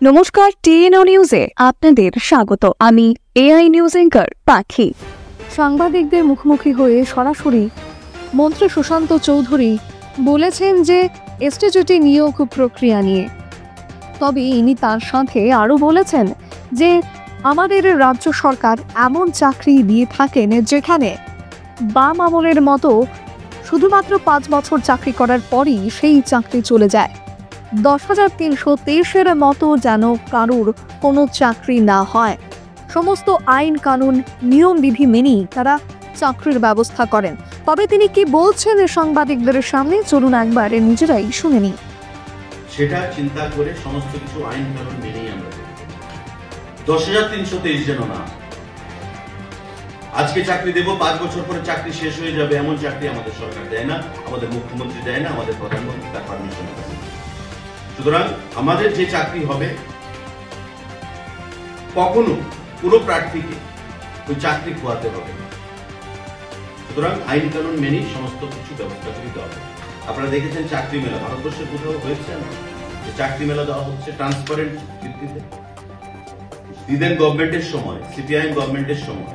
নমস্কার, টিএনও নিউজে আপনাদের স্বাগত। আমি এআই নিউজ অ্যাঙ্কার পাখি। সাংবাদিকদের মুখোমুখি হয়ে সরাসরি মন্ত্রী সুশান্ত চৌধুরী বলেছেন যে এসটিজিটি নিয়োগ প্রক্রিয়া নিয়ে। তবে ইনি তার সাথে আরও বলেছেন যে আমাদের রাজ্য সরকার এমন চাকরি দিয়ে থাকেন যেখানে বাম আমলের মতো শুধুমাত্র 5 বছর চাকরি করার পরই সেই চাকরি চলে যায়। 10,323-এর মতো যেন কারুর কোনো চাকরি না হয়। সমস্ত আইন কানুন নিয়ম বিধি মেনেই তারা চাকরির ব্যবস্থা করেন। তবে তিনি কি বলছেন সাংবাদিকদের সামনে, চলুন একবার নিজেরাই শুনে নিই। সেটা চিন্তা করে সমস্ত কিছু আইন কানুন মেনেই আমরা 10,323 যেন না। আজকে চাকরি দেব, 5 বছর পরে চাকরি শেষ হয়ে যাবে, এমন চাকরি আমাদের সরকার দেয় না, আমাদের মুখ্যমন্ত্রী দেয় না, আমাদের প্রধানমন্ত্রী তার পারমিশন দেয় না। সুতরাং আমাদের যে চাকরি হবে, কখনো কোনো প্রার্থীকে ওই চাকরি খোয়াতে হবে। সুতরাং আইন কানুন মেনেই সমস্ত কিছু ব্যবস্থা করিতে হবে। আপনারা দেখেছেন চাকরি মেলা ভারতবর্ষের কোথাও হয়েছে না, যে চাকরি মেলা দেওয়া হচ্ছে ট্রান্সপারেন্ট ভিত্তিতে। দিদেন গভর্নমেন্টের সময়, সিপিআইএম গভর্নমেন্টের সময়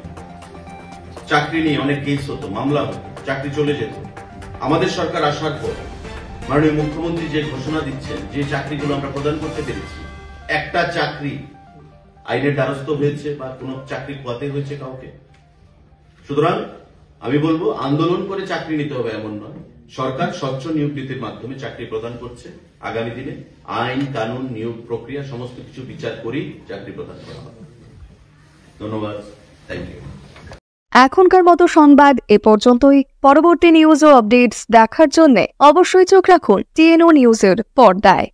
চাকরি নিয়ে অনেক কেস হতো, মামলা হতো, চাকরি চলে যেত। আমাদের সরকার আসার পর মাননীয় মুখ্যমন্ত্রী যে ঘোষণা দিচ্ছেন, যে চাকরিগুলো আমরা প্রদান করতে পেরেছি, একটা চাকরি আইনের দ্বারস্থ হয়েছে বা কোন চাকরি খোয়াতে হয়েছে কাউকে। সুতরাং আমি বলবো আন্দোলন করে চাকরি নিতে হবে এমন নয়। সরকার স্বচ্ছ নিয়োগ নীতির মাধ্যমে চাকরি প্রদান করছে। আগামী দিনে আইন কানুন নিয়োগ প্রক্রিয়া সমস্ত কিছু বিচার করেই চাকরি প্রদান করা হবে। ধন্যবাদ, থ্যাংক ইউ। এখনকার মতো সংবাদ এ পর্যন্তই। পরবর্তী নিউজ ও আপডেটস দেখার জন্য অবশ্যই চোখ রাখুন টিএনও নিউজের পর্দায়।